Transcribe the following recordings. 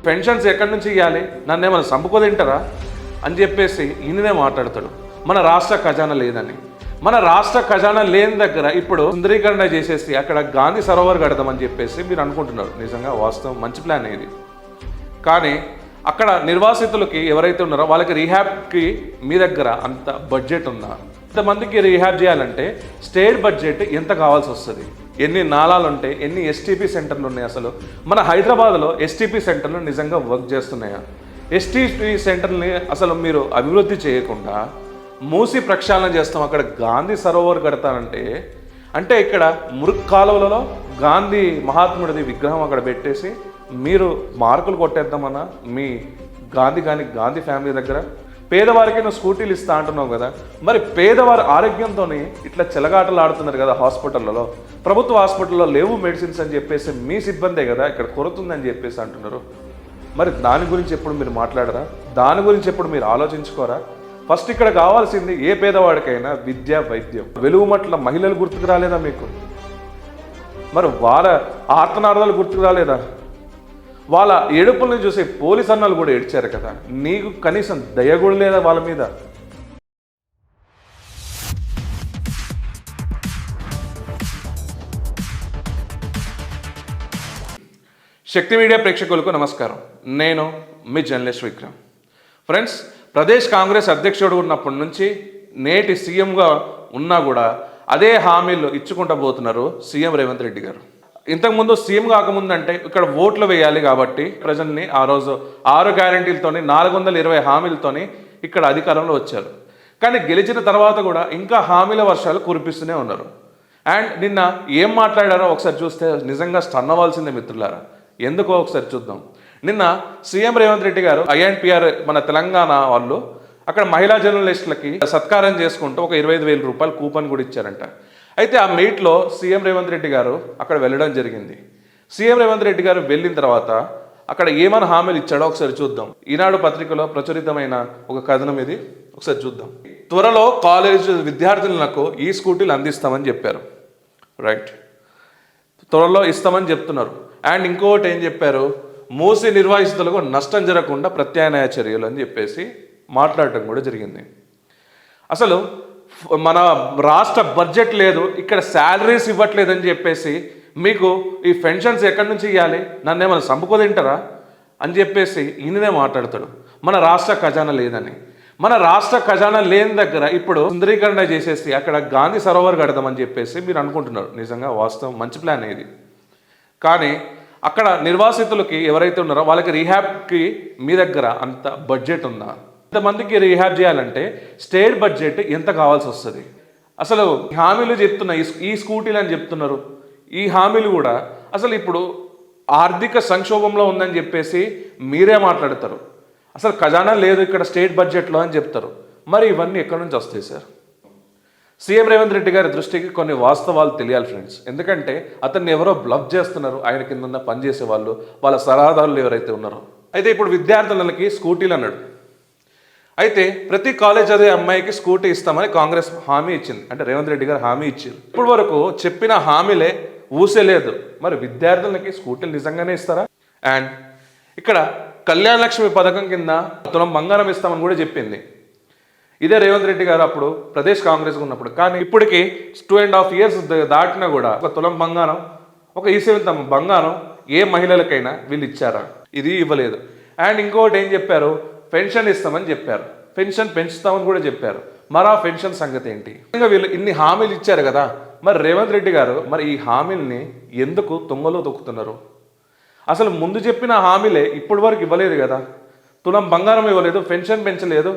Pensions ఎక్కడి నుంచి ఇవ్వాలి, నన్ను ఏమైనా చంపుకోదింటారా అని చెప్పేసి ఈయననే మాట్లాడతాడు. మన రాష్ట్ర ఖజానా లేదని. మన రాష్ట్ర ఖజానా లేని దగ్గర ఇప్పుడు సుందరీకరణ చేసేసి అక్కడ గాంధీ సరోవర్ కడదామని చెప్పేసి మీరు అనుకుంటున్నారు. నిజంగా వాస్తవం మంచి ప్లాన్ ఇది. కానీ అక్కడ నిర్వాసితులకి ఎవరైతే ఉన్నారో వాళ్ళకి రీహాబ్కి మీ దగ్గర అంత బడ్జెట్ ఉందా? ఇంతమందికి రీహాబ్ చేయాలంటే స్టేట్ బడ్జెట్ ఎంత కావాల్సి వస్తుంది? ఎన్ని నాళాలు ఉంటాయి, ఎన్ని ఎస్టీపీ సెంటర్లు ఉన్నాయి? అసలు మన హైదరాబాద్లో ఎస్టీపీ సెంటర్లు నిజంగా వర్క్ చేస్తున్నాయా? ఎస్టీపీ సెంటర్ని అసలు మీరు అభివృద్ధి చేయకుండా మూసి ప్రక్షాళన చేస్తాం, అక్కడ గాంధీ సరోవర్ కడతానంటే అంటే ఇక్కడ మురుక్ కాలువలలో గాంధీ మహాత్ముడిది విగ్రహం అక్కడ పెట్టేసి మీరు మార్కులు కొట్టేద్దామన్నా మీ గాంధీ ఫ్యామిలీ దగ్గర? పేదవారికి నువ్వు స్కూటీలు ఇస్తా అంటున్నావు కదా, మరి పేదవారి ఆరోగ్యంతో ఇట్లా చెలగాటలు ఆడుతున్నారు కదా హాస్పిటల్లో. ప్రభుత్వ హాస్పిటల్లో లేవు మెడిసిన్స్ అని చెప్పేసి మీ సిబ్బందే కదా ఇక్కడ కొరతుందని చెప్పేసి అంటున్నారు. మరి దాని గురించి ఎప్పుడు మీరు మాట్లాడరా? దాని గురించి ఎప్పుడు మీరు ఆలోచించుకోరా? ఫస్ట్ ఇక్కడ కావాల్సింది ఏ పేదవాడికైనా విద్య, వైద్యం. వెలుగుమట్ల మహిళలు గుర్తుకు రాలేదా మీకు? మరి వాళ్ళ ఆర్తనాదాలు గుర్తుకు రాలేదా? వాళ్ళ ఏడుపులను చూసే పోలీస్ అన్నలు కూడా ఏడ్చారు కదా, నీకు కనీసం దయ కూడా లేదా వాళ్ళ మీద? శక్తి మీడియా ప్రేక్షకులకు నమస్కారం. నేను మీ జర్నలిస్ట్ విక్రమ్. ఫ్రెండ్స్, ప్రదేశ్ కాంగ్రెస్ అధ్యక్షుడు ఉన్నప్పటి నుంచి నేటి సీఎంగా ఉన్నా కూడా అదే హామీలు ఇచ్చుకుంటూ పోతున్నారు సీఎం రేవంత్ రెడ్డి గారు. ఇంతకుముందు సీఎం కాకముందు అంటే ఇక్కడ ఓట్లు వేయాలి కాబట్టి ప్రజల్ని ఆ రోజు 6 గ్యారంటీలతోని 420 హామీలతోని ఇక్కడ అధికారంలో వచ్చారు. కానీ గెలిచిన తర్వాత కూడా ఇంకా హామీల వర్షాలు కురిపిస్తూనే ఉన్నారు. అండ్ నిన్న ఏం మాట్లాడారో ఒకసారి చూస్తే నిజంగా స్టన్ అవ్వాల్సిందే మిత్రులారా. ఎందుకో ఒకసారి చూద్దాం. నిన్న సీఎం రేవంత్ రెడ్డి గారు INPR మన తెలంగాణ వాళ్ళు అక్కడ మహిళా జర్నలిస్టులకి సత్కారం చేసుకుంటూ ఒక 25,000 రూపాయలు కూపన్ కూడా ఇచ్చారంట. అయితే ఆ మీట్లో సీఎం రేవంత్ రెడ్డి గారు అక్కడ వెళ్ళడం జరిగింది. సీఎం రేవంత్ రెడ్డి గారు వెళ్ళిన తర్వాత అక్కడ ఏమైనా హామీలు ఇచ్చాడో ఒకసారి చూద్దాం. ఈనాడు పత్రికలో ప్రచురితమైన ఒక కథనం ఇది, ఒకసారి చూద్దాం. త్వరలో కాలేజ్ విద్యార్థులకు ఈ స్కూటీలు అందిస్తామని చెప్పారు. రైట్, త్వరలో ఇస్తామని చెప్తున్నారు. అండ్ ఇంకోటి ఏం చెప్పారు, మూసి నిర్వాసితులకు నష్టం జరగకుండా ప్రత్యామ్నాయ చర్యలు అని చెప్పేసి మాట్లాడటం కూడా జరిగింది. అసలు మన రాష్ట్ర బడ్జెట్ లేదు, ఇక్కడ శాలరీస్ ఇవ్వట్లేదని చెప్పేసి మీకు ఈ పెన్షన్స్ ఎక్కడి నుంచి ఇవ్వాలి, నన్ను ఏమైనా చంపుకోదింటారా అని చెప్పేసి ఈయననే మాట్లాడతాడు. మన రాష్ట్ర ఖజానా లేదని. మన రాష్ట్ర ఖజానా లేని దగ్గర ఇప్పుడు సుందరీకరణ చేసేసి అక్కడ గాంధీ సరోవర్ కడదామని చెప్పేసి మీరు అనుకుంటున్నారు. నిజంగా వాస్తవం మంచి ప్లాన్ ఇది. కానీ అక్కడ నిర్వాసితులకి ఎవరైతే ఉన్నారో వాళ్ళకి రీహాబ్కి మీ దగ్గర అంత బడ్జెట్ ఉందా? ఇంతమందికి రీహాబ్ చేయాలంటే స్టేట్ బడ్జెట్ ఎంత కావాల్సి వస్తుంది? అసలు హామీలు చెప్తున్నా, ఈ స్కూటీలు అని చెప్తున్నారు. ఈ హామీలు కూడా అసలు ఇప్పుడు ఆర్థిక సంక్షోభంలో ఉందని చెప్పేసి మీరే మాట్లాడతారు. అసలు ఖజానా లేదు ఇక్కడ స్టేట్ బడ్జెట్లో అని చెప్తారు. మరి ఇవన్నీ ఎక్కడి నుంచి వస్తాయి సార్? సీఎం రేవంత్ రెడ్డి గారి దృష్టికి కొన్ని వాస్తవాలు తెలియాలి ఫ్రెండ్స్. ఎందుకంటే అతన్ని ఎవరో బ్లఫ్ చేస్తున్నారు. ఆయన కింద ఉన్న పనిచేసే వాళ్ళు, వాళ్ళ సలహాదారులు ఎవరైతే ఉన్నారో. అయితే ఇప్పుడు విద్యార్థులకి స్కూటీలు అన్నాడు. అయితే ప్రతి కాలేజ్ అదే అమ్మాయికి స్కూటీ ఇస్తామని కాంగ్రెస్ హామీ ఇచ్చింది, అంటే రేవంత్ రెడ్డి గారు హామీ ఇచ్చారు. ఇప్పటి వరకు చెప్పిన హామీలే ఊసేలేదు. మరి విద్యార్థులకి స్కూటీలు నిజంగానే ఇస్తారా? అండ్ ఇక్కడ కళ్యాణ లక్ష్మి పథకం కింద తులం బంగారం ఇస్తామని కూడా చెప్పింది ఇదే రేవంత్ రెడ్డి గారు అప్పుడు ప్రదేశ్ కాంగ్రెస్ ఉన్నప్పుడు. కానీ ఇప్పటికి 2.5 years దాటినా కూడా ఒక తులం బంగారం, ఒక ఈసేవంతం బంగారం ఏ మహిళలకైనా వీళ్ళు ఇచ్చారా? ఇది ఇవ్వలేదు. అండ్ ఇంకోటి ఏం చెప్పారు, పెన్షన్ ఇస్తామని చెప్పారు, పెన్షన్ పెంచుతామని కూడా చెప్పారు. మరి ఆ పెన్షన్ సంగతి ఏంటి? ఇంకా వీళ్ళు ఇన్ని హామీలు ఇచ్చారు కదా, మరి రేవంత్ రెడ్డి గారు మరి ఈ హామీల్ని ఎందుకు తుంగలో తొక్కుతున్నారు? అసలు ముందు చెప్పిన హామీలే ఇప్పటి వరకు ఇవ్వలేదు కదా. తులం బంగారం ఇవ్వలేదు, పెన్షన్ పెంచలేదు,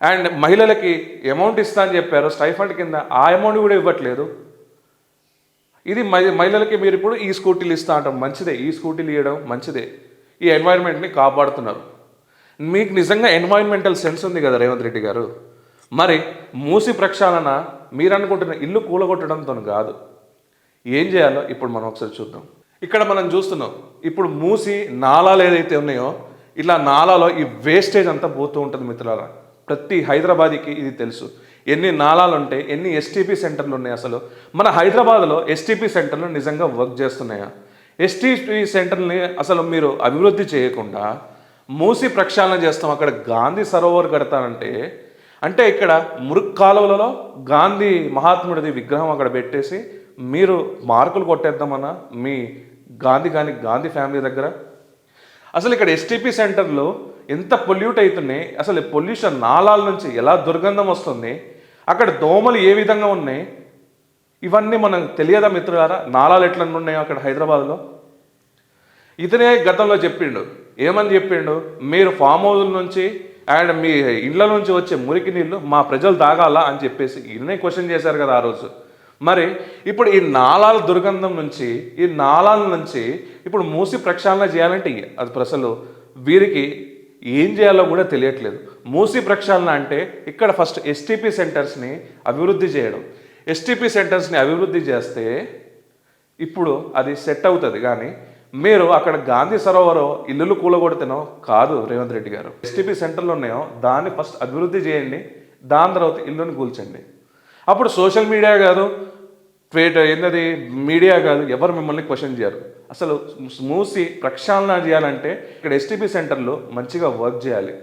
అండ్ మహిళలకి అమౌంట్ ఇస్తా అని చెప్పారు స్టైఫండ్ కింద, ఆ అమౌంట్ కూడా ఇవ్వట్లేదు. ఇది మహిళలకి మీరు ఇప్పుడు ఈ స్కూటీలు ఇస్తా అంటాం, మంచిదే. ఈ స్కూటీలు ఇవ్వడం మంచిదే, ఈ ఎన్వైర్న్మెంట్ని కాపాడుతున్నారు. మీకు నిజంగా ఎన్వైర్న్మెంటల్ సెన్స్ ఉంది కదా రేవంత్ రెడ్డి గారు. మరి మూసి ప్రక్షాళన మీరు అనుకుంటున్న ఇల్లు కూలగొట్టడంతో కాదు, ఏం చేయాలో ఇప్పుడు మనం ఒకసారి చూద్దాం. ఇక్కడ మనం చూస్తున్నాం, ఇప్పుడు మూసి నాలాలు ఏదైతే ఉన్నాయో ఇలా నాలాలో ఈ వేస్టేజ్ అంతా పోతూ ఉంటుంది మిత్రులారా. ప్రతి హైదరాబాదీకి ఇది తెలుసు. ఎన్ని నాళాలు ఉంటాయి, ఎన్ని ఎస్టీపీ సెంటర్లు ఉన్నాయి. అసలు మన హైదరాబాద్లో ఎస్టీపీ సెంటర్లు నిజంగా వర్క్ చేస్తున్నాయా? ఎస్టీపీ సెంటర్ని అసలు మీరు అభివృద్ధి చేయకుండా మూసి ప్రక్షాళన చేస్తాం, అక్కడ గాంధీ సరోవర్ కడతానంటే, అంటే ఇక్కడ మురుక్ కాలువలలో గాంధీ మహాత్ముడిది విగ్రహం అక్కడ పెట్టేసి మీరు మార్కులు కొట్టేద్దామన్నా మీ గాంధీ ఫ్యామిలీ దగ్గర. అసలు ఇక్కడ ఎస్టీపీ సెంటర్లో ఎంత పొల్యూట్ అవుతున్నాయి, అసలు పొల్యూషన్ నాళాల నుంచి ఎలా దుర్గంధం వస్తుంది, అక్కడ దోమలు ఏ విధంగా ఉన్నాయి, ఇవన్నీ మనకు తెలియదా మిత్రులారా? నాళాలు ఎట్లా ఉన్నాయో అక్కడ హైదరాబాద్లో. ఇతనే గతంలో చెప్పిండు, ఏమని చెప్పిండు, మీరు ఫామ్ హౌస్ నుంచి అండ్ మీ ఇళ్ళ నుంచి వచ్చే మురికి నీళ్ళు మా ప్రజలు తాగాలా అని చెప్పేసి ఈయనే క్వశ్చన్ చేశారు కదా ఆ రోజు. మరి ఇప్పుడు ఈ నాళాల దుర్గంధం నుంచి, ఈ నాళాల నుంచి ఇప్పుడు మూసి ప్రక్షాళన చేయాలంటే అది అసలు వీరికి ఏం చేయాలో కూడా తెలియట్లేదు. మూసి ప్రక్షాళన అంటే ఇక్కడ ఫస్ట్ ఎస్టీపీ సెంటర్స్ని అభివృద్ధి చేయడం. ఎస్టీపీ సెంటర్స్ని అభివృద్ధి చేస్తే ఇప్పుడు అది సెట్ అవుతుంది. కానీ మీరు అక్కడ గాంధీ సరోవరో ఇల్లులు కూలగొడితేనో కాదు రేవంత్ రెడ్డి గారు. ఎస్టీపీ సెంటర్లు ఉన్నాయో దాన్ని ఫస్ట్ అభివృద్ధి చేయండి, దాని తర్వాత ఇల్లుని కూల్చండి. అప్పుడు సోషల్ మీడియా కాదు, ఏంటది మీడియా కాదు, ఎవరు మిమ్మల్ని క్వశ్చన్ చేయరు. అసలు మూసి ప్రక్షాళన చేయాలంటే ఇక్కడ ఎస్టీపీ సెంటర్లు మంచిగా వర్క్ చేయాలి.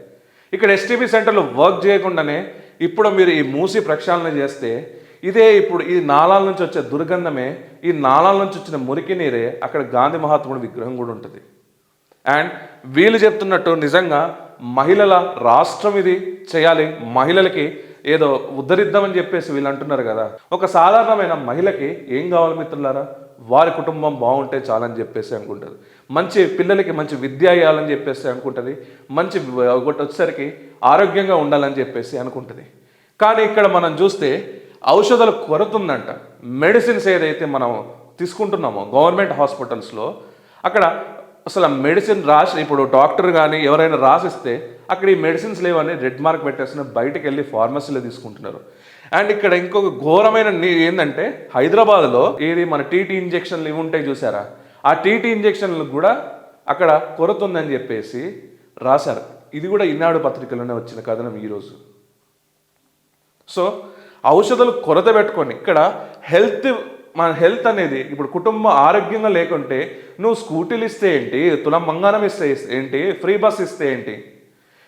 ఇక్కడ ఎస్టీపీ సెంటర్లు వర్క్ చేయకుండానే ఇప్పుడు మీరు ఈ మూసి ప్రక్షాళన చేస్తే ఇదే ఇప్పుడు ఈ నాళాల నుంచి వచ్చే దుర్గంధమే, ఈ నాళాల నుంచి వచ్చిన మురికి నీరే అక్కడ గాంధీ మహాత్ముడి విగ్రహం కూడా ఉంటుంది. అండ్ వీళ్ళు చెప్తున్నట్టు నిజంగా మహిళల రాష్ట్రం ఇది చేయాలి, మహిళలకి ఏదో ఉద్ధరిద్దామని చెప్పేసి వీళ్ళు అంటున్నారు కదా. ఒక సాధారణమైన మహిళకి ఏం కావాలి మిత్రులారా? వారి కుటుంబం బాగుంటే చాలని చెప్పేసి అనుకుంటుంది, మంచి పిల్లలకి మంచి విద్య ఇవ్వాలని చెప్పేసి అనుకుంటుంది, మంచి ఒకటి వచ్చేసరికి ఆరోగ్యంగా ఉండాలని చెప్పేసి అనుకుంటుంది. కానీ ఇక్కడ మనం చూస్తే ఔషధాల కొరత ఉందంట. మెడిసిన్స్ ఏదైతే మనం తీసుకుంటున్నామో గవర్నమెంట్ హాస్పిటల్స్లో అక్కడ అసలు మెడిసిన్ రాసి ఇప్పుడు డాక్టర్ కానీ ఎవరైనా రాసిస్తే అక్కడ ఈ మెడిసిన్స్ లేవని రెడ్ మార్క్ పెట్టేసిన బయటకు వెళ్ళి ఫార్మసీలో తీసుకుంటున్నారు. అండ్ ఇక్కడ ఇంకొక ఘోరమైన ఏంటంటే హైదరాబాద్లో ఏది మన టీటీ ఇంజెక్షన్లు ఇవి ఉంటాయి చూసారా, ఆ టీటీ ఇంజెక్షన్లు కూడా అక్కడ కొరత ఉందని చెప్పేసి రాశారు. ఇది కూడా ఈనాడు పత్రికలోనే వచ్చిన కథనం ఈరోజు. సో ఔషధాలు కొరత పెట్టుకొని ఇక్కడ మన హెల్త్ అనేది ఇప్పుడు కుటుంబం ఆరోగ్యంగా లేకుంటే నువ్వు స్కూటీలు ఇస్తే ఏంటి, తులం బంగారం ఇస్తే ఏంటి, ఫ్రీ బస్ ఇస్తే ఏంటి?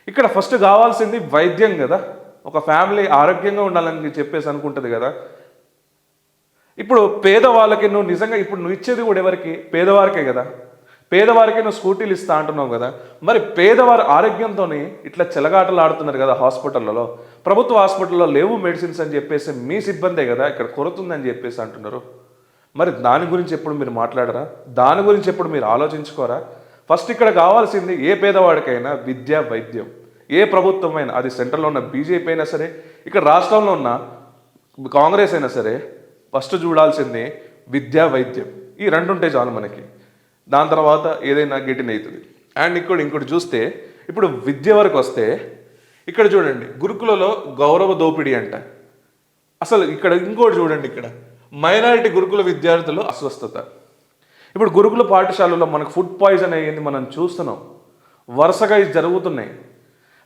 ఇక్కడ ఫస్ట్ కావాల్సింది వైద్యం కదా. ఒక ఫ్యామిలీ ఆరోగ్యంగా ఉండాలని చెప్పేసి అనుకుంటుంది కదా. ఇప్పుడు పేదవాళ్ళకి నువ్వు నిజంగా ఇప్పుడు నువ్వు ఇచ్చేది కూడా ఎవరికి? పేదవారికే కదా. పేదవారికి నువ్వు స్కూటీలు ఇస్తా అంటున్నావు కదా. మరి పేదవారి ఆరోగ్యంతో ఇట్లా చెలగాటలు ఆడుతున్నారు కదా హాస్పిటల్లో. ప్రభుత్వ హాస్పిటల్లో లేవు మెడిసిన్స్ అని చెప్పేసి మీ సిబ్బందే కదా ఇక్కడ కొరత ఉందని చెప్పేసి అంటున్నారు. మరి దాని గురించి ఎప్పుడు మీరు మాట్లాడరా? దాని గురించి ఎప్పుడు మీరు ఆలోచించుకోరా? ఫస్ట్ ఇక్కడ కావాల్సింది ఏ పేదవాడికైనా విద్య, వైద్యం. ఏ ప్రభుత్వమైనా, అది సెంట్రల్లో ఉన్న బీజేపీ అయినా సరే, ఇక్కడ రాష్ట్రంలో ఉన్న కాంగ్రెస్ అయినా సరే, ఫస్ట్ చూడాల్సింది విద్య, వైద్యం. ఈ రెండు ఉంటే చాలు మనకి. దాని తర్వాత ఏదైనా గెటిన్ అవుతుంది. అండ్ ఇంకోటి చూస్తే ఇప్పుడు విద్య వరకు వస్తే ఇక్కడ చూడండి, గురుకులలో గౌరవ దోపిడీ అంట. అసలు ఇక్కడ ఇంకోటి చూడండి, ఇక్కడ మైనారిటీ గురుకుల విద్యార్థులు అస్వస్థత. ఇప్పుడు గురుకుల పాఠశాలలో మనకు ఫుడ్ పాయిజన్ అయ్యింది, మనం చూస్తున్నాం, వరుసగా ఇది జరుగుతున్నాయి.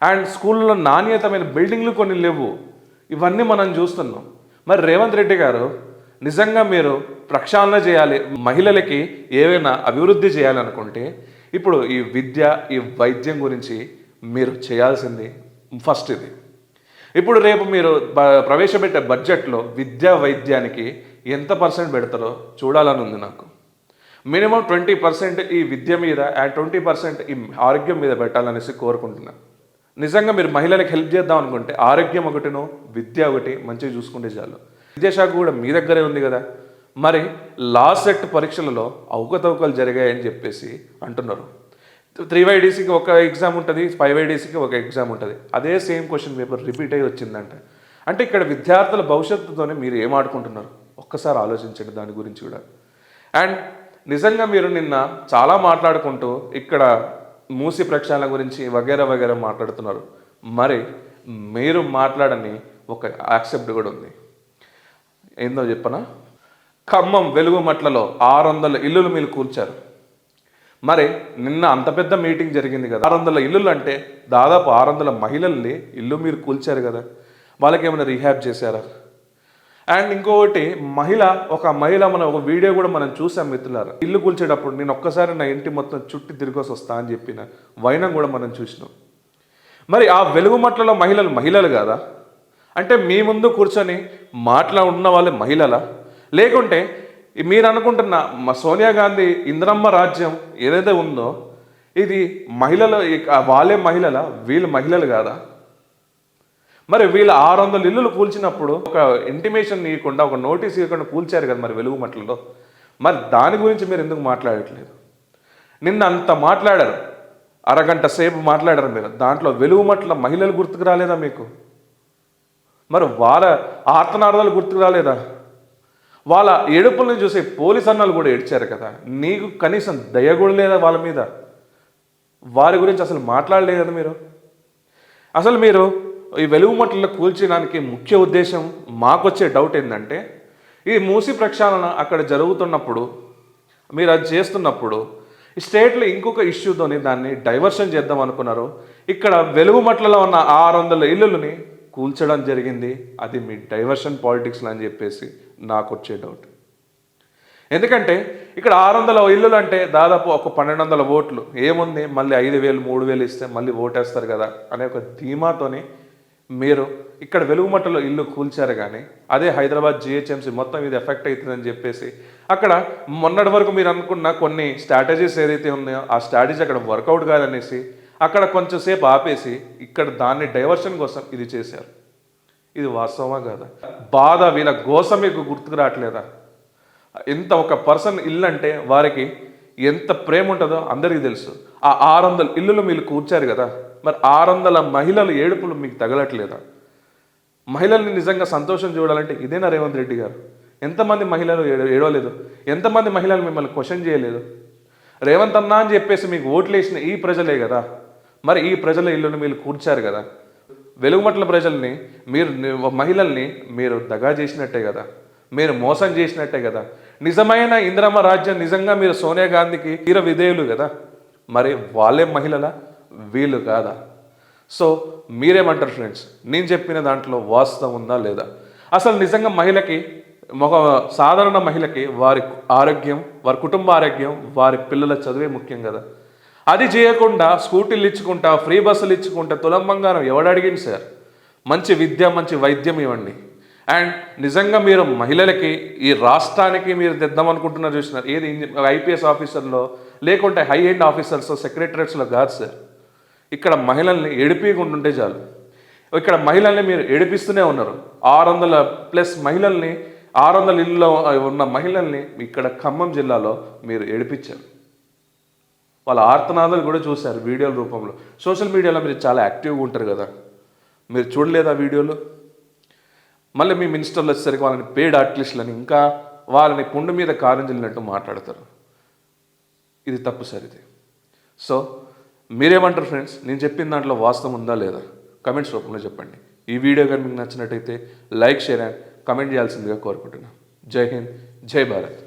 అండ్ స్కూల్లో నాణ్యతమైన బిల్డింగ్లు కొన్ని లేవు, ఇవన్నీ మనం చూస్తున్నాం. మరి రేవంత్ రెడ్డి గారు నిజంగా మీరు ప్రక్షాళన చేయాలి, మహిళలకి ఏవైనా అభివృద్ధి చేయాలనుకుంటే ఇప్పుడు ఈ విద్య, ఈ వైద్యం గురించి మీరు చేయాల్సింది ఫస్ట్ ఇది. ఇప్పుడు రేపు మీరు ప్రవేశపెట్టే బడ్జెట్లో విద్యా వైద్యానికి ఎంత పర్సెంట్ పెడతారో చూడాలని ఉంది నాకు. మినిమం 20% ఈ విద్య మీద అండ్ 20% ఈ ఆరోగ్యం మీద పెట్టాలనేసి కోరుకుంటున్నాను. నిజంగా మీరు మహిళలకు హెల్ప్ చేద్దాం అనుకుంటే ఆరోగ్యం ఒకటినో విద్య ఒకటి మంచిగా చూసుకుంటే చాలు. విద్యాశాఖ కూడా మీ దగ్గరే ఉంది కదా. మరి లాస్ట్ సెట్ పరీక్షలలో అవకతవకలు జరిగాయని చెప్పేసి అంటున్నారు. 3YDCకి ఒక ఎగ్జామ్ ఉంటుంది, 5YDCకి ఒక ఎగ్జామ్ ఉంటుంది. అదే సేమ్ క్వశ్చన్ పేపర్ రిపీట్ అయ్యి వచ్చిందంట. అంటే ఇక్కడ విద్యార్థుల భవిష్యత్తుతోనే మీరు ఏం ఆడుకుంటున్నారు ఒక్కసారి ఆలోచించండి దాని గురించి కూడా. అండ్ నిజంగా మీరు నిన్న చాలా మాట్లాడుకుంటూ ఇక్కడ మూసి ప్రక్షాళన గురించి వగేరా వగేరా మాట్లాడుతున్నారు. మరి మీరు మాట్లాడని ఒక యాక్సెప్ట్ కూడా ఉంది. ఏందో చెప్పనా, ఖమ్మం వెలుగుమట్లలో 600 ఇల్లులు మీరు కూల్చారు. మరి నిన్న అంత పెద్ద మీటింగ్ జరిగింది కదా, 600 ఇల్లులు అంటే దాదాపు 600 మహిళల్ని ఇల్లు మీరు కూల్చారు కదా. వాళ్ళకి ఏమైనా రీహాబ్ చేశారా? అండ్ ఇంకొకటి ఒక మహిళ మనం ఒక వీడియో కూడా మనం చూసాం మిత్రులారా, ఇల్లు కూల్చేటప్పుడు నేను ఒక్కసారి నా ఇంటి మొత్తం చుట్టి తిరిగేసి వస్తా అని చెప్పిన వైనం కూడా మనం చూసినాం. మరి ఆ వెలుగుమట్లలో మహిళలు కాదా? అంటే మీ ముందు కూర్చొని ఉన్న వాళ్ళే మహిళలా? లేకుంటే మీరు అనుకుంటున్న సోనియా గాంధీ ఇందిరమ్మ రాజ్యం ఏదైతే ఉందో ఇది మహిళలు, వాళ్ళే మహిళలా? వీళ్ళు మహిళలు కాదా? మరి వీళ్ళు 600 ఇల్లులు కూల్చినప్పుడు ఒక ఇంటిమేషన్ ఇవ్వకుండా, ఒక నోటీస్ ఇవ్వకుండా కూల్చారు కదా మరి వెలుగుమట్లలో. మరి దాని గురించి మీరు ఎందుకు మాట్లాడట్లేదు? నిన్న అంత మాట్లాడారు, అరగంట సేపు మాట్లాడారు మీరు, దాంట్లో వెలుగుమట్ల మహిళలు గుర్తుకు రాలేదా మీకు? మరి వాళ్ళ ఆర్తనాదాలు గుర్తుకు రాలేదా? వాళ్ళ ఏడుపులను చూసి పోలీస్ అన్నలు కూడా ఏడ్చారు కదా, నీకు కనీసం దయ కూడా లేదా వాళ్ళ మీద? వారి గురించి అసలు మాట్లాడలేదు కదా మీరు. అసలు మీరు ఈ వెలుగుమట్లలో కూల్చడానికి ముఖ్య ఉద్దేశం, మాకొచ్చే డౌట్ ఏంటంటే, ఈ మూసి ప్రక్షాళన అక్కడ జరుగుతున్నప్పుడు, మీరు అది చేస్తున్నప్పుడు ఈ స్టేట్లో ఇంకొక ఇష్యూతోని దాన్ని డైవర్షన్ చేద్దాం అనుకున్నారు. ఇక్కడ వెలుగుమట్లలో ఉన్న 600 ఇల్లులని కూల్చడం జరిగింది. అది మీ డైవర్షన్ పాలిటిక్స్లో అని చెప్పేసి నాకు వచ్చే డౌట్. ఎందుకంటే ఇక్కడ 600 ఇల్లులు అంటే దాదాపు ఒక 1200 ఓట్లు, ఏముంది మళ్ళీ 5000 3000 ఇస్తే మళ్ళీ ఓటేస్తారు కదా అనే ఒక ధీమాతోని మీరు ఇక్కడ వెలుగుమట్టలో ఇల్లు కూల్చారు. కానీ అదే హైదరాబాద్ జిహెచ్ఎంసీ మొత్తం ఇది ఎఫెక్ట్ అవుతుందని చెప్పేసి అక్కడ మొన్నటి వరకు మీరు అనుకున్న కొన్ని స్ట్రాటజీస్ ఏదైతే ఉన్నాయో ఆ స్ట్రాటజీ అక్కడ వర్కౌట్ కాదనేసి అక్కడ కొంచెంసేపు ఆపేసి ఇక్కడ దాన్ని డైవర్షన్ కోసం ఇది చేశారు. ఇది వాస్తవమా కాదా? బాధ, వీళ్ళ గోస మీకు గుర్తుకు రావట్లేదా? ఎంత ఒక పర్సన్ ఇల్లు అంటే వారికి ఎంత ప్రేమ ఉంటుందో అందరికీ తెలుసు. ఆ 600 ఇల్లులు మీరు కూర్చారు కదా, మరి 600 మహిళలు ఏడుపులు మీకు తగలట్లేదా? మహిళల్ని నిజంగా సంతోషం చూడాలంటే ఇదేనా రేవంత్ రెడ్డి గారు? ఎంతమంది మహిళలు ఏడవలేదు? ఎంతమంది మహిళలు మిమ్మల్ని క్వశ్చన్ చేయలేదు? రేవంత్ అన్నా అని చెప్పేసి మీకు ఓట్లు వేసిన ఈ ప్రజలే కదా, మరి ఈ ప్రజల ఇల్లుని మీరు కూర్చారు కదా. వెలుగుమట్ల ప్రజల్ని మహిళల్ని మీరు దగా చేసినట్టే కదా, మీరు మోసం చేసినట్టే కదా. నిజమైన ఇందిరమ్మ రాజ్యం నిజంగా మీరు సోనియా గాంధీకి తీర విధేయులు కదా, మరి వాళ్ళే మహిళల, వీళ్ళు కాదా? సో మీరేమంటారు ఫ్రెండ్స్? నేను చెప్పిన దాంట్లో వాస్తవం ఉందా లేదా? అసలు నిజంగా మహిళకి, ఒక సాధారణ మహిళకి వారి ఆరోగ్యం, వారి కుటుంబ ఆరోగ్యం, వారి పిల్లల చదివే ముఖ్యం కదా. అది చేయకుండా స్కూటీలు ఇచ్చుకుంటా, ఫ్రీ బస్సులు ఇచ్చుకుంటా, తులం బంగారం ఎవడు అడిగింది సార్? మంచి విద్య, మంచి వైద్యం ఇవ్వండి. అండ్ నిజంగా మీరు మహిళలకి, ఈ రాష్ట్రానికి మీరు తెద్దామనుకుంటున్నారు చూసినారు, ఏది ఐపీఎస్ ఆఫీసర్లో లేకుంటే హై ఎండ్ ఆఫీసర్స్ సెక్రటరేట్స్లో కాదు సార్. ఇక్కడ మహిళల్ని ఏడిపించుకుంటుంటే చాలు. ఇక్కడ మహిళల్ని మీరు ఏడిపిస్తూనే ఉన్నారు. 600+ మహిళల్ని, 600 ఇళ్ళలో ఉన్న మహిళల్ని ఇక్కడ ఖమ్మం జిల్లాలో మీరు ఏడిపించారు. వాళ్ళ ఆర్తనాదాలు కూడా చూశారు వీడియోల రూపంలో. సోషల్ మీడియాలో మీరు చాలా యాక్టివ్గా ఉంటారు కదా, మీరు చూడలేదా వీడియోలు? మళ్ళీ మీ మినిస్టర్లు వచ్చేసరికి వాళ్ళని పెయిడ్ ఆర్టిస్టులని, ఇంకా వాళ్ళని పుండు మీద కారం చల్లినట్టు మాట్లాడతారు. ఇది తప్పు సార్ ఇది. సో మీరేమంటారు ఫ్రెండ్స్? నేను చెప్పిన దాంట్లో వాస్తవం ఉందా లేదా? కమెంట్స్ రూపంలో చెప్పండి. ఈ వీడియో కానీ మీకు నచ్చినట్టయితే లైక్, షేర్ అండ్ కమెంట్ చేయాల్సిందిగా కోరుకుంటున్నాను. జై హింద్, జై భారత్.